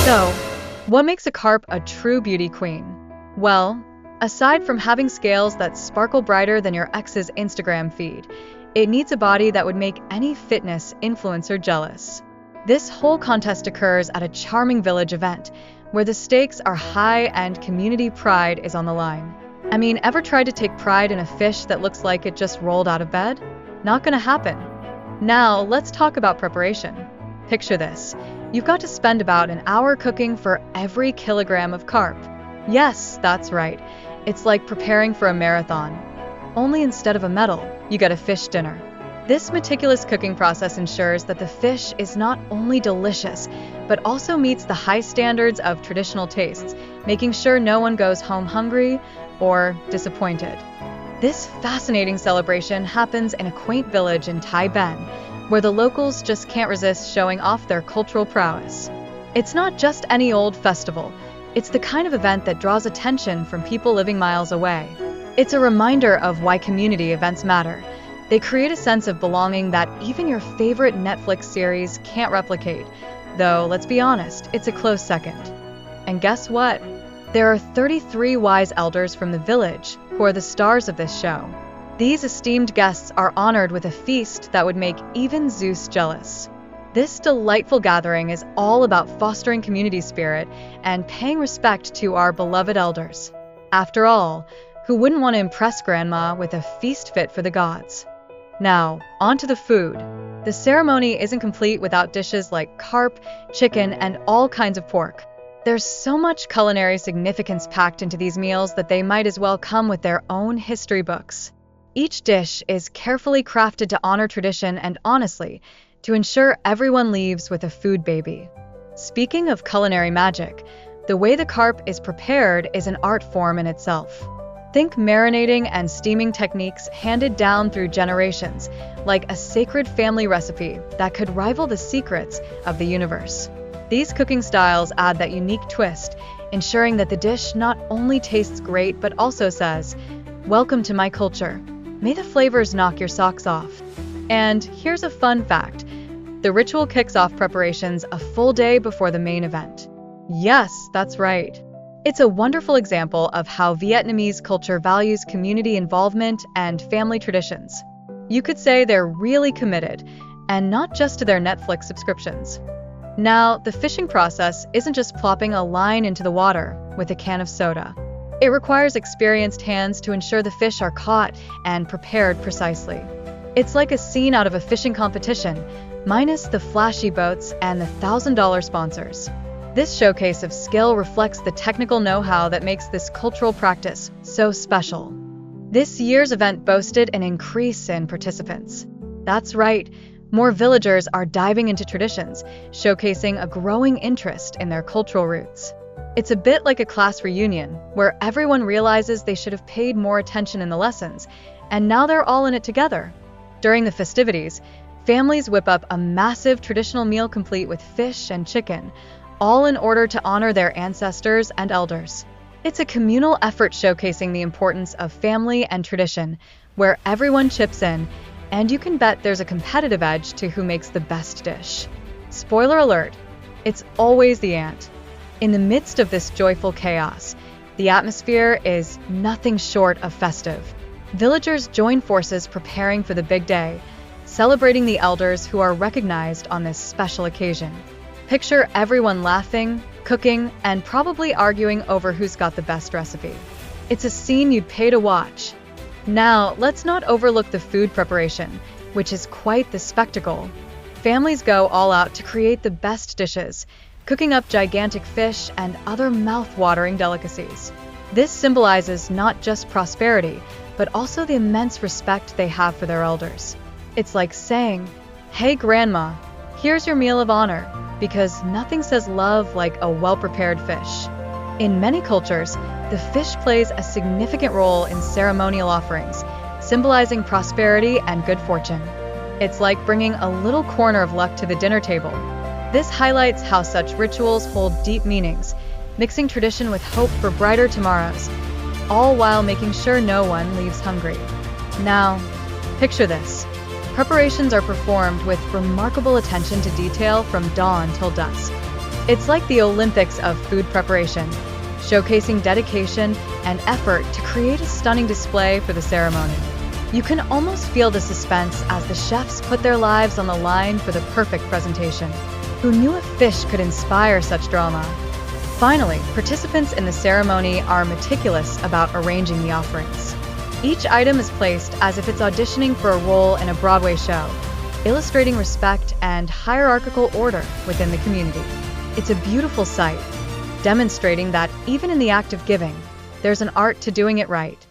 So, what makes a carp a true beauty queen? Well, aside from having scales that sparkle brighter than your ex's Instagram feed, it needs a body that would make any fitness influencer jealous. This whole contest occurs at a charming village event, where the stakes are high and community pride is on the line. I mean, ever tried to take pride in a fish that looks like it just rolled out of bed? Not gonna happen. Now, let's talk about preparation. Picture this. You've got to spend about an hour cooking for every kilogram of carp. Yes, that's right. It's like preparing for a marathon. Only instead of a medal, you get a fish dinner. This meticulous cooking process ensures that the fish is not only delicious, but also meets the high standards of traditional tastes, making sure no one goes home hungry or disappointed. This fascinating celebration happens in a quaint village in Tai Ben, where the locals just can't resist showing off their cultural prowess. It's not just any old festival, it's the kind of event that draws attention from people living miles away. It's a reminder of why community events matter. They create a sense of belonging that even your favorite Netflix series can't replicate, though let's be honest, it's a close second. And guess what? There are 33 wise elders from the village who are the stars of this show. These esteemed guests are honored with a feast that would make even Zeus jealous. This delightful gathering is all about fostering community spirit and paying respect to our beloved elders. After all, who wouldn't want to impress Grandma with a feast fit for the gods? Now, on to the food. The ceremony isn't complete without dishes like carp, chicken, and all kinds of pork. There's so much culinary significance packed into these meals that they might as well come with their own history books. Each dish is carefully crafted to honor tradition and, honestly, to ensure everyone leaves with a food baby. Speaking of culinary magic, the way the carp is prepared is an art form in itself. Think marinating and steaming techniques handed down through generations, like a sacred family recipe that could rival the secrets of the universe. These cooking styles add that unique twist, ensuring that the dish not only tastes great but also says, "Welcome to my culture. May the flavors knock your socks off." And here's a fun fact. The ritual kicks off preparations a full day before the main event. Yes, that's right. It's a wonderful example of how Vietnamese culture values community involvement and family traditions. You could say they're really committed, and not just to their Netflix subscriptions. Now, the fishing process isn't just plopping a line into the water with a can of soda. It requires experienced hands to ensure the fish are caught and prepared precisely. It's like a scene out of a fishing competition, minus the flashy boats and the $1,000 sponsors. This showcase of skill reflects the technical know-how that makes this cultural practice so special. This year's event boasted an increase in participants. That's right, more villagers are diving into traditions, showcasing a growing interest in their cultural roots. It's a bit like a class reunion, where everyone realizes they should have paid more attention in the lessons, and now they're all in it together. During the festivities, families whip up a massive traditional meal complete with fish and chicken, all in order to honor their ancestors and elders. It's a communal effort showcasing the importance of family and tradition, where everyone chips in, and you can bet there's a competitive edge to who makes the best dish. Spoiler alert, it's always the ant. In the midst of this joyful chaos, the atmosphere is nothing short of festive. Villagers join forces preparing for the big day, celebrating the elders who are recognized on this special occasion. Picture everyone laughing, cooking, and probably arguing over who's got the best recipe. It's a scene you'd pay to watch. Now, let's not overlook the food preparation, which is quite the spectacle. Families go all out to create the best dishes, cooking up gigantic fish and other mouth-watering delicacies. This symbolizes not just prosperity, but also the immense respect they have for their elders. It's like saying, "Hey Grandma, here's your meal of honor," because nothing says love like a well-prepared fish. In many cultures, the fish plays a significant role in ceremonial offerings, symbolizing prosperity and good fortune. It's like bringing a little corner of luck to the dinner table. This highlights how such rituals hold deep meanings, mixing tradition with hope for brighter tomorrows, all while making sure no one leaves hungry. Now, picture this. Preparations are performed with remarkable attention to detail from dawn till dusk. It's like the Olympics of food preparation, showcasing dedication and effort to create a stunning display for the ceremony. You can almost feel the suspense as the chefs put their lives on the line for the perfect presentation. Who knew a fish could inspire such drama? Finally, participants in the ceremony are meticulous about arranging the offerings. Each item is placed as if it's auditioning for a role in a Broadway show, illustrating respect and hierarchical order within the community. It's a beautiful sight, demonstrating that even in the act of giving, there's an art to doing it right.